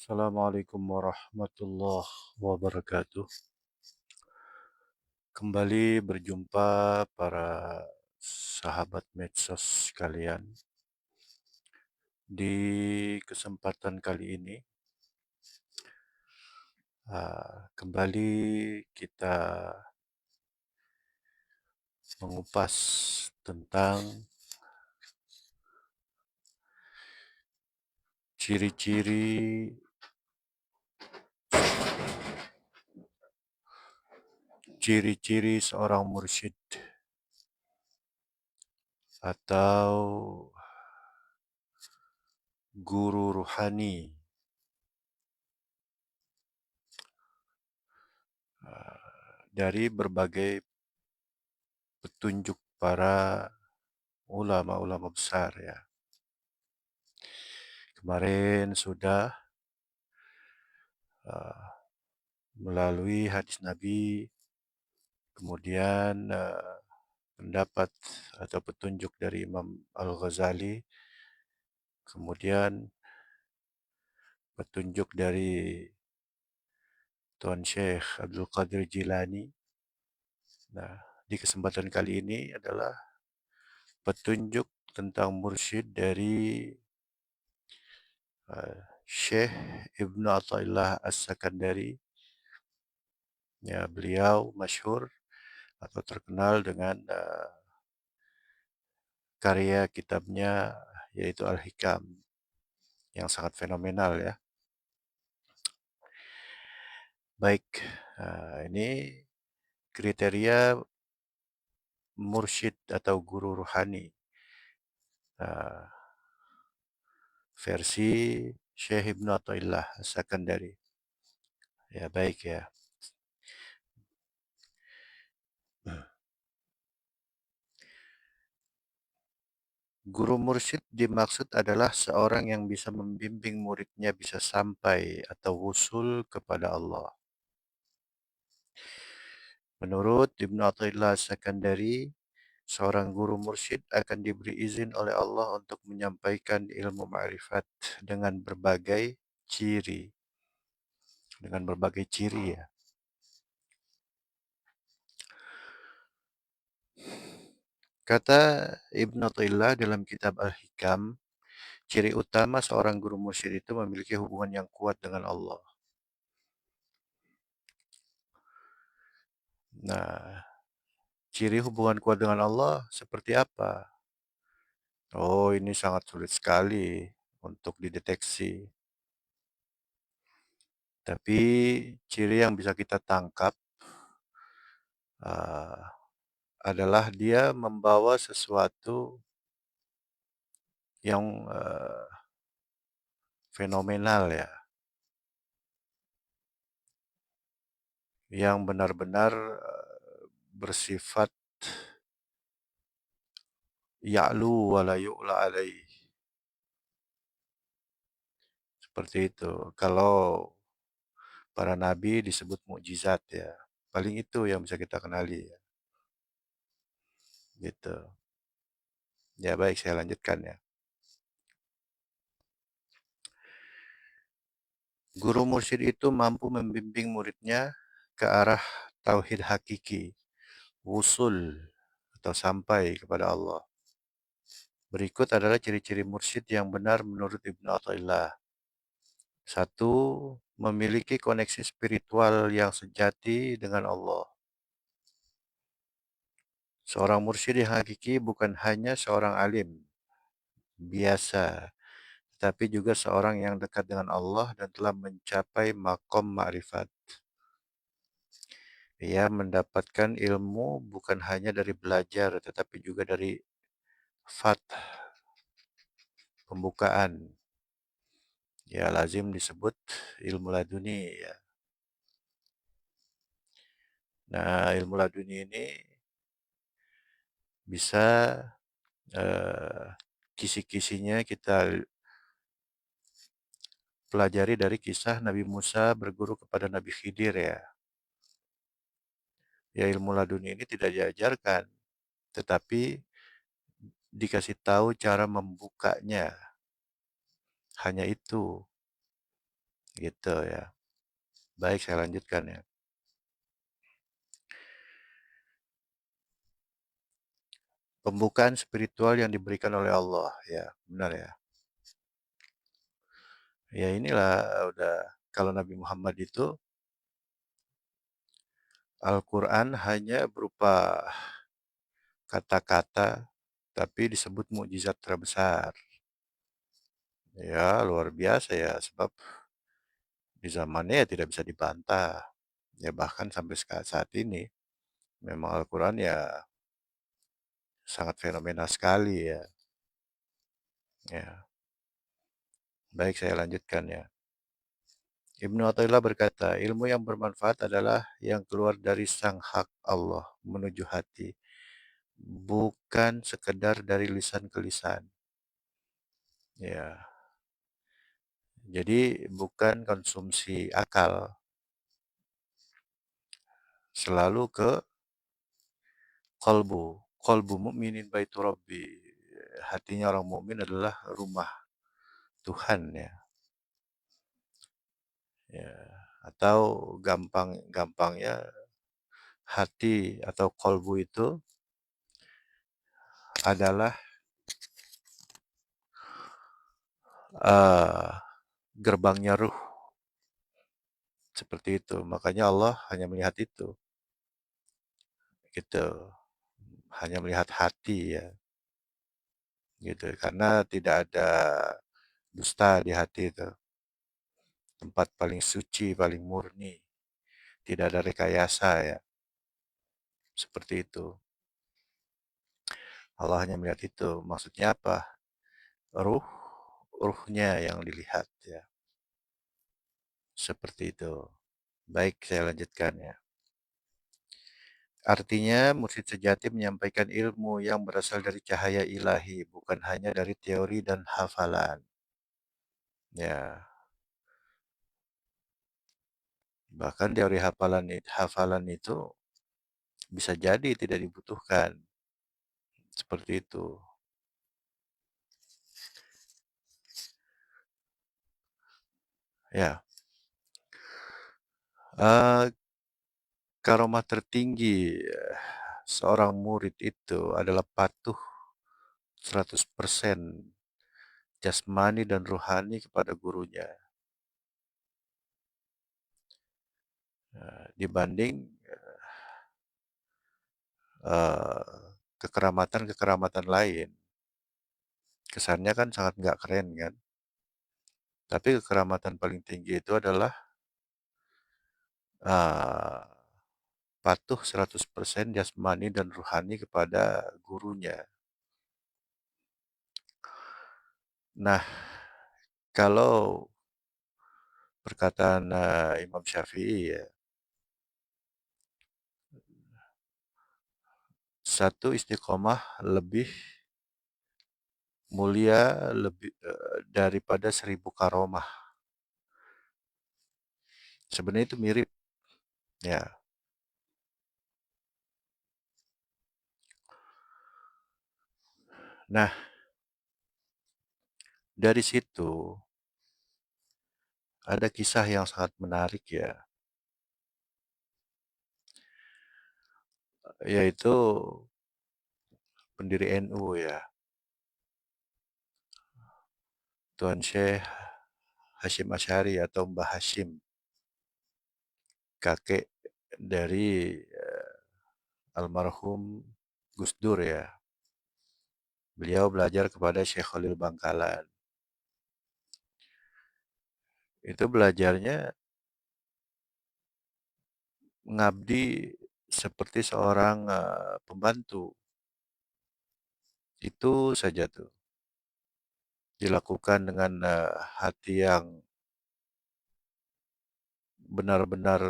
Assalamualaikum warahmatullahi wabarakatuh. Kembali berjumpa para sahabat medsos sekalian. Di kesempatan kali ini, kembali kita mengupas tentang ciri-ciri ciri-ciri seorang mursyid atau guru ruhani dari berbagai petunjuk para ulama-ulama besar ya. Kemarin sudah melalui hadis Nabi, kemudian pendapat atau petunjuk dari Imam Al-Ghazali, kemudian petunjuk dari Tuan Syekh Abdul Qadir Jilani. Nah, di kesempatan kali ini adalah petunjuk tentang mursyid dari Syekh Ibnu Athaillah As-Sakandari. Ya, beliau masyhur atau terkenal dengan karya kitabnya yaitu Al-Hikam yang sangat fenomenal ya. Baik, ini kriteria mursyid atau guru ruhani versi Syekh Ibnu Athaillah As-Sakandari. Ya, baik ya. Guru mursyid dimaksud adalah seorang yang bisa membimbing muridnya bisa sampai atau wusul kepada Allah. Menurut Ibnu Athaillah As-Sakandari, seorang guru mursyid akan diberi izin oleh Allah untuk menyampaikan ilmu ma'rifat dengan berbagai ciri. Dengan berbagai ciri ya. Kata Ibnu Athaillah dalam kitab Al-Hikam, ciri utama seorang guru mursyid itu memiliki hubungan yang kuat dengan Allah. Nah, ciri hubungan kuat dengan Allah seperti apa? Oh, ini sangat sulit sekali untuk dideteksi. Tapi ciri yang bisa kita tangkap adalah dia membawa sesuatu yang fenomenal ya, yang benar-benar bersifat ya'lu wa la yu'la alaih. Seperti itu. Kalau para nabi disebut mukjizat ya. Paling itu yang bisa kita kenali ya. Gitu. Ya baik, saya lanjutkan ya. Guru mursyid itu mampu membimbing muridnya ke arah tauhid hakiki, wusul atau sampai kepada Allah. Berikut adalah ciri-ciri mursyid yang benar menurut Ibnu Athaillah. 1. Memiliki koneksi spiritual yang sejati dengan Allah. Seorang mursyid yang hakiki bukan hanya seorang alim biasa, tetapi juga seorang yang dekat dengan Allah dan telah mencapai makom ma'rifat. Ia mendapatkan ilmu bukan hanya dari belajar, tetapi juga dari fath, pembukaan. Ya, lazim disebut ilmu laduni ya. Nah, ilmu laduni ini bisa kisi-kisinya kita pelajari dari kisah Nabi Musa berguru kepada Nabi Khidir ya. Ya, ilmu laduni ini tidak diajarkan, tetapi dikasih tahu cara membukanya. Hanya itu. Gitu ya. Baik, saya lanjutkan ya. Pembukaan spiritual yang diberikan oleh Allah, ya, benar ya. Ya inilah udah kalau Nabi Muhammad itu Al-Quran hanya berupa kata-kata, tapi disebut mukjizat terbesar. Ya, luar biasa ya, sebab di zamannya ya tidak bisa dibantah. Ya bahkan sampai saat ini, memang Al-Quran ya sangat fenomenal sekali ya. Ya, baik saya lanjutkan ya. Ibnu Athaillah berkata, ilmu yang bermanfaat adalah yang keluar dari sang hak Allah menuju hati, bukan sekedar dari lisan ke lisan. Ya, jadi bukan konsumsi akal, selalu ke kolbu. Kolbu mukminin baitu Rabbi. Hatinya orang mukmin adalah rumah Tuhan ya. Ya, atau gampangnya hati atau kolbu itu adalah uh, gerbangnya ruh, seperti itu. Makanya Allah hanya melihat itu, gitu. Hanya melihat hati ya, gitu. Karena tidak ada dusta di hati itu. Tempat paling suci, paling murni. Tidak ada rekayasa ya, seperti itu. Allah hanya melihat itu. Maksudnya apa? Ruh, ruhnya yang dilihat ya. Seperti itu. Baik, saya lanjutkan ya. Artinya, mursyid sejati menyampaikan ilmu yang berasal dari cahaya ilahi, bukan hanya dari teori dan hafalan. Ya, bahkan teori hafalan itu bisa jadi tidak dibutuhkan. Seperti itu. Ya, eh, karomah tertinggi seorang murid itu adalah patuh 100% jasmani dan rohani kepada gurunya. Dibanding eh, kekeramatan-kekeramatan lain. Kesannya kan sangat nggak keren kan. Tapi kekeramatan paling tinggi itu adalah eh, patuh 100% jasmani dan rohani kepada gurunya. Nah, kalau perkataan Imam Syafi'i ya, satu istiqomah lebih mulia daripada 1000 karomah. Sebenarnya itu mirip ya. Nah, dari situ ada kisah yang sangat menarik ya, yaitu pendiri NU ya, Tuan Syekh Hashim Asy'ari atau Mbah Hashim, kakek dari almarhum Gus Dur ya. Beliau belajar kepada Syekh Khalil Bangkalan. Itu belajarnya mengabdi seperti seorang pembantu. Itu saja tuh. Dilakukan dengan hati yang benar-benar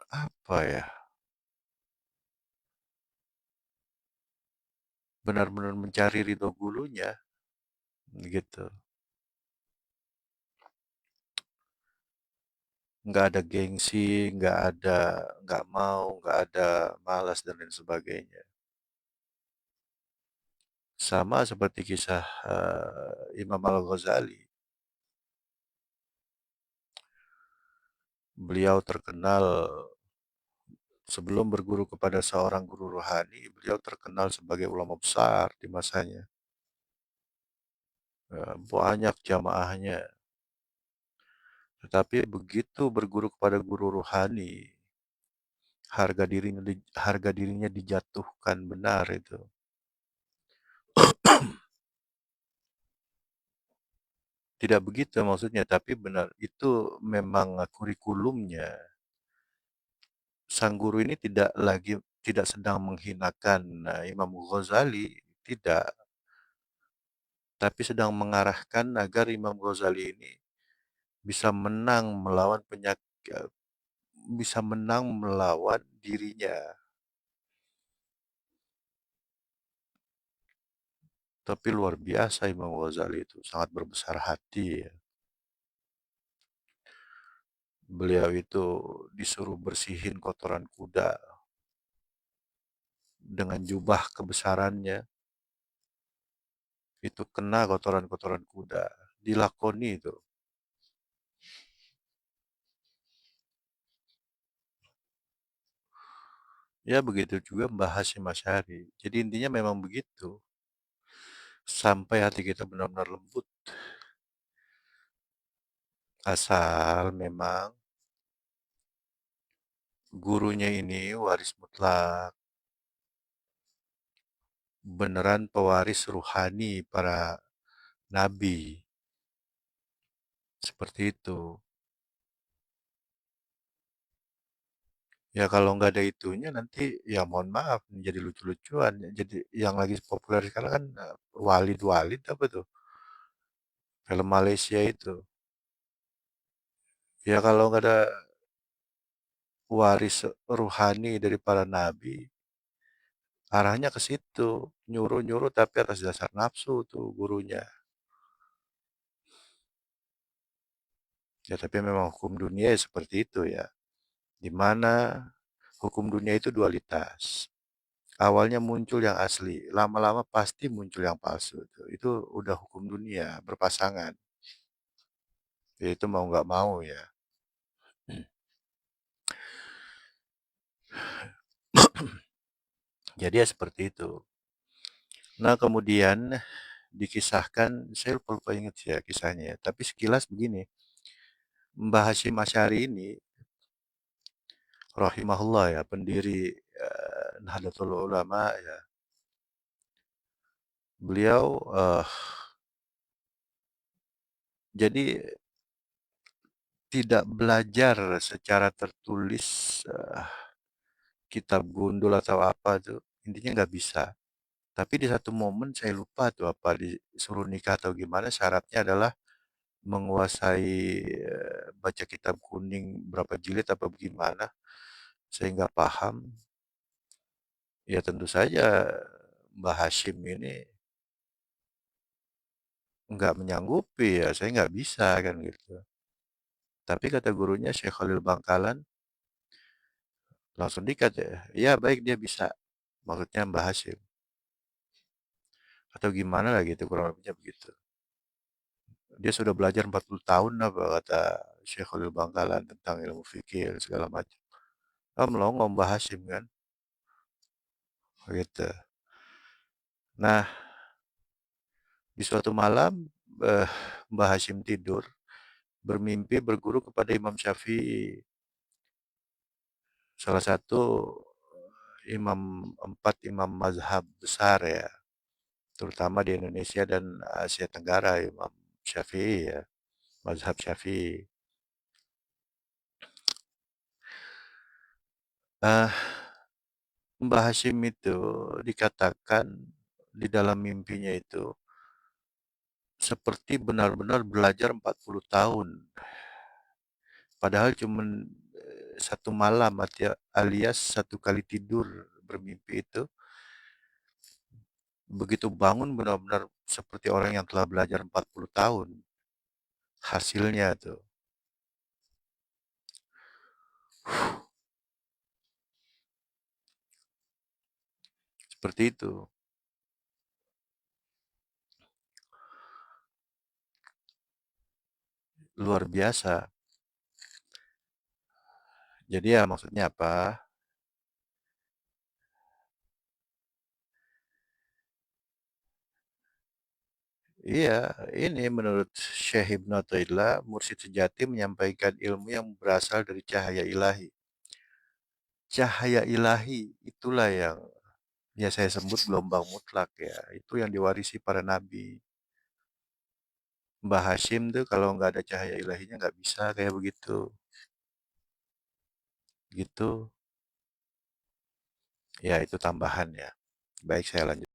apa ya? Benar-benar mencari ridho gurunya gitu. Nggak ada gengsi, nggak mau, nggak ada malas dan lain sebagainya. Sama seperti kisah Imam Al-Ghazali. Beliau terkenal sebelum berguru kepada seorang guru rohani, beliau terkenal sebagai ulama besar di masanya. Banyak jamaahnya. Tetapi begitu berguru kepada guru rohani, harga dirinya dijatuhkan benar itu. Tidak begitu maksudnya, tapi benar itu memang kurikulumnya. Sang guru ini tidak sedang menghinakan Imam Ghazali, tidak, tapi sedang mengarahkan agar Imam Ghazali ini bisa menang melawan penyakit, bisa menang melawan dirinya. Tapi luar biasa Imam Ghazali itu, sangat berbesar hati ya. Beliau itu disuruh bersihin kotoran kuda dengan jubah kebesarannya, itu kena kotoran-kotoran kuda, dilakoni itu. Ya begitu juga Mbah Hasyim Asy'ari. Jadi intinya memang begitu. Sampai hati kita benar-benar lembut. Asal memang gurunya ini waris mutlak. Beneran pewaris ruhani para nabi. Seperti itu. Ya kalau nggak ada itunya nanti ya mohon maaf jadi lucu-lucuan. Jadi yang lagi populer sekarang kan Walid Walid apa tuh? Film Malaysia itu. Ya kalau nggak ada waris ruhani dari para nabi, arahnya ke situ. Nyuruh-nyuruh tapi atas dasar nafsu tuh gurunya. Ya tapi memang hukum dunia ya seperti itu ya. Di mana hukum dunia itu dualitas. Awalnya muncul yang asli, lama-lama pasti muncul yang palsu. Itu udah hukum dunia, berpasangan. Ya, itu mau nggak mau ya. Jadi ya seperti itu. Nah kemudian dikisahkan, saya lupa ingat sih ya kisahnya ya. Tapi sekilas begini, Mbah Hashim Asy'ari ini, rahimahullah ya, pendiri Nahdlatul Ulama ya. Beliau jadi tidak belajar secara tertulis kitab gundul atau apa tuh, intinya nggak bisa. Tapi di satu momen saya lupa tuh apa disuruh nikah atau gimana, syaratnya adalah menguasai baca kitab kuning berapa jilid apa gimana. Saya nggak paham. Ya tentu saja Mbah Hashim ini nggak menyanggupi ya, saya nggak bisa kan gitu. Tapi kata gurunya Syekh Khalil Bangkalan, langsung dikat ya. Iya baik dia bisa. Maksudnya Mbah Hashim. Atau gimana lah gitu kurang lebihnya begitu. Dia sudah belajar 40 tahun apa kata Syekh Khalil Bangkalan tentang ilmu fikih segala macam. Ah melongo Mbah Hashim kan. Gitu. Nah, di suatu malam eh, Mbah Hashim tidur bermimpi berguru kepada Imam Syafi'i, salah satu imam mazhab besar ya, terutama di Indonesia dan Asia Tenggara, Imam Syafi'i ya, mazhab Syafi'i. Ah, Mbah Hashim itu dikatakan di dalam mimpinya itu seperti benar-benar belajar 40 tahun. Padahal cuma satu malam alias satu kali tidur bermimpi itu, begitu bangun benar-benar seperti orang yang telah belajar 40 tahun. Hasilnya tuh, seperti itu. Luar biasa. Jadi ya maksudnya apa? Iya, ini menurut Syekh Ibnu Athaillah, mursyid sejati menyampaikan ilmu yang berasal dari cahaya ilahi. Cahaya ilahi itulah yang ya saya sebut gelombang mutlak ya. Itu yang diwarisi para nabi. Mbah Hashim tuh kalau nggak ada cahaya ilahinya nggak bisa kayak begitu. Gitu. Ya itu tambahan ya. Baik saya lanjut.